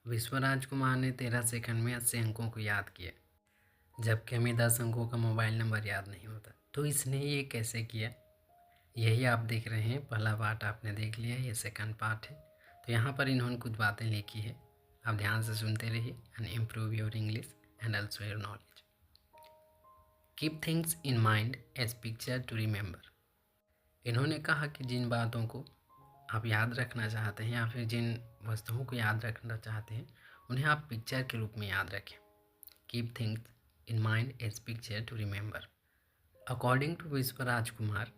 विश्वराज कुमार ने 13 सेकंड में 80 अंकों को याद किया, जबकि हमें 10 अंकों का मोबाइल नंबर याद नहीं होता। तो इसने ये कैसे किया, यही आप देख रहे हैं। पहला पार्ट आपने देख लिया, ये सेकंड पार्ट है। तो यहाँ पर इन्होंने कुछ बातें लिखी है, आप ध्यान से सुनते रहिए and improve your English and also your knowledge. Keep things in mind as picture to remember. इन्होंने कहा कि जिन बातों को आप याद रखना चाहते हैं या फिर जिन वस्तुओं को याद रखना चाहते हैं उन्हें आप पिक्चर के रूप में याद रखें। Keep things in mind as picture to remember. According to Vishwaraj Kumar,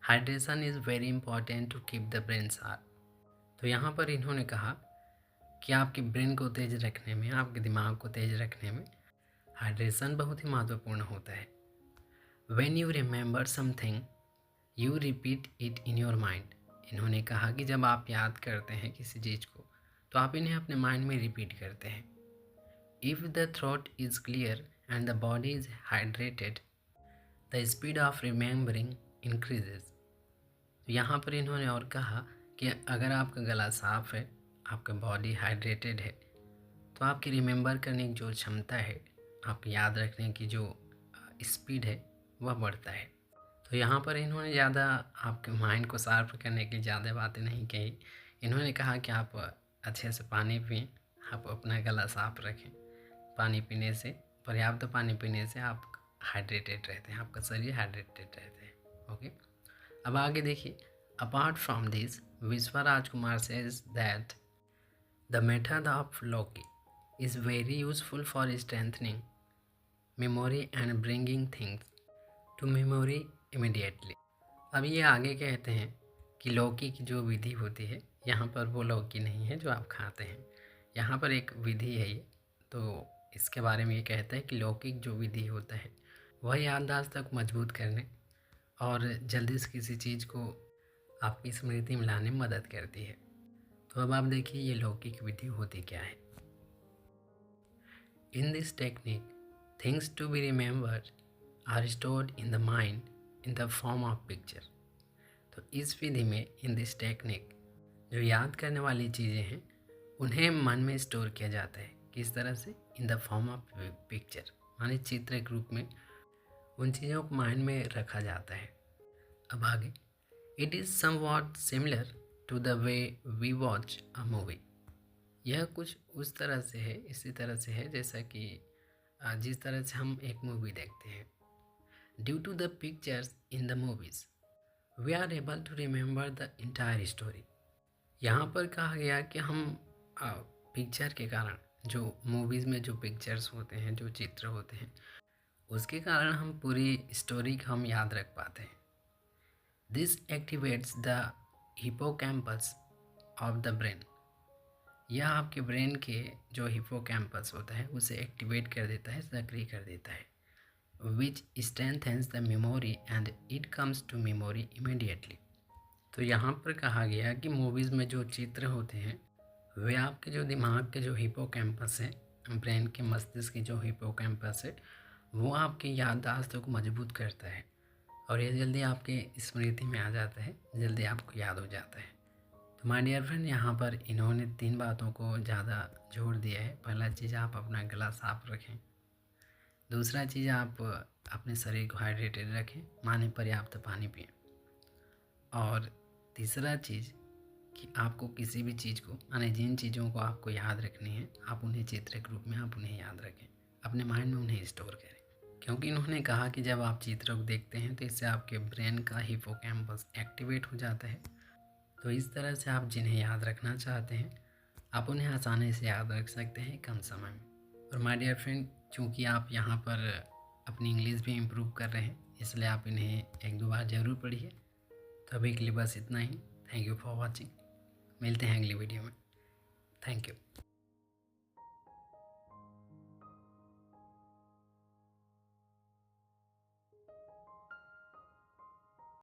hydration is very important to keep the brain sharp. तो यहाँ पर इन्होंने कहा कि आपके ब्रेन को तेज रखने में, आपके दिमाग को तेज रखने में हाइड्रेशन बहुत ही महत्वपूर्ण होता है। When you remember something you repeat it in your mind. इन्होंने कहा कि जब आप याद करते हैं किसी चीज़ को तो आप इन्हें अपने माइंड में रिपीट करते हैं। If the throat is clear and the body is hydrated the speed of remembering increases. यहाँ पर इन्होंने और कहा कि अगर आपका गला साफ है, आपका बॉडी हाइड्रेटेड है, तो आपकी रिमेंबर करने की जो क्षमता है, आपकी याद रखने की जो स्पीड है वह बढ़ता है। तो यहाँ पर इन्होंने ज़्यादा आपके माइंड को शार्प करने की ज़्यादा बातें नहीं कही। इन्होंने कहा कि आप अच्छे से पानी पिएं, आप अपना गला साफ रखें। पानी पीने से, पर्याप्त पानी पीने से आप हाइड्रेटेड रहते हैं, आपका शरीर हाइड्रेटेड रहते हैं। ओके, अब आगे देखिए। Apart from this, Vishwaraj Kumar says that the method of loci is very useful for strengthening memory and bringing things to memory immediately. अब ये आगे कहते हैं कि लौकी की जो विधि होती है, यहाँ पर वो लौकी नहीं है जो आप खाते हैं, यहाँ पर एक विधि है ये। तो इसके बारे में ये कहता है कि लौकिक जो विधि होता है वह याददाश्त तक मजबूत करने और जल्दी से किसी चीज़ को आपकी स्मृति में लाने में मदद करती है। तो अब आप देखिए ये लौकिक विधि होती क्या है। In this technique things to be remembered are stored in the mind in the form of picture. तो इस विधि में, इन दिस टेक्निक, जो याद करने वाली चीज़ें हैं उन्हें मन में स्टोर किया जाता है। किस तरह से? इन द फॉर्म ऑफ पिक्चर, माने चित्र के रूप में उन चीज़ों को माइंड में रखा जाता है। अब आगे, it is somewhat similar to the way we watch a movie. यह कुछ उस तरह से है, इसी तरह से है जैसा कि जिस तरह से हम एक मूवी देखते हैं। Due to the pictures in the movies we are able to remember the entire story. यहाँ पर कहा गया कि हम पिक्चर के कारण, जो मूवीज़ में जो पिक्चर्स होते हैं, जो चित्र होते हैं, उसके कारण हम पूरी स्टोरी को हम याद रख पाते हैं। This activates the hippocampus of the brain. यह आपके ब्रेन के जो हिपोकैम्पस होता है उसे एक्टिवेट कर देता है, सक्रिय कर देता है। which strengthens the memory and it comes to memory immediately। तो यहाँ पर कहा गया कि मूवीज़ में जो चित्र होते हैं वे आपके जो दिमाग के जो हिपोकैम्पस है, ब्रेन के मस्तिष्क की जो हिपोकैम्पस है, वो आपकी याददाश्त को मजबूत करता है और ये जल्दी आपके स्मृति में आ जाता है, जल्दी आपको याद हो जाता है। तो माय डियर फ्रेंड, यहाँ पर इन्होंने 3 बातों को ज़्यादा जोर दिया है। पहला चीज़, आप अपना गला साफ रखें। दूसरा चीज़, आप अपने शरीर को हाइड्रेटेड रखें, माने पर्याप्त पानी पिएं। और तीसरा चीज़ कि आपको किसी भी चीज़ को, माने जिन चीज़ों को आपको याद रखनी है, आप उन्हें चित्र के रूप में आप उन्हें याद रखें, अपने माइंड में उन्हें स्टोर करें। क्योंकि इन्होंने कहा कि जब आप चित्र को देखते हैं तो इससे आपके ब्रेन का हिपोकैम्पस एक्टिवेट हो जाता है। तो इस तरह से आप जिन्हें याद रखना चाहते हैं आप उन्हें आसानी से याद रख सकते हैं कम समय में। और माय डियर फ्रेंड, चूँकि आप यहाँ पर अपनी इंग्लिश भी इम्प्रूव कर रहे हैं, इसलिए आप इन्हें 1-2 बार ज़रूर पढ़िए। तो अभी के लिए बस इतना ही। Thank you for watching. मिलते हैं अगली वीडियो में। Thank you.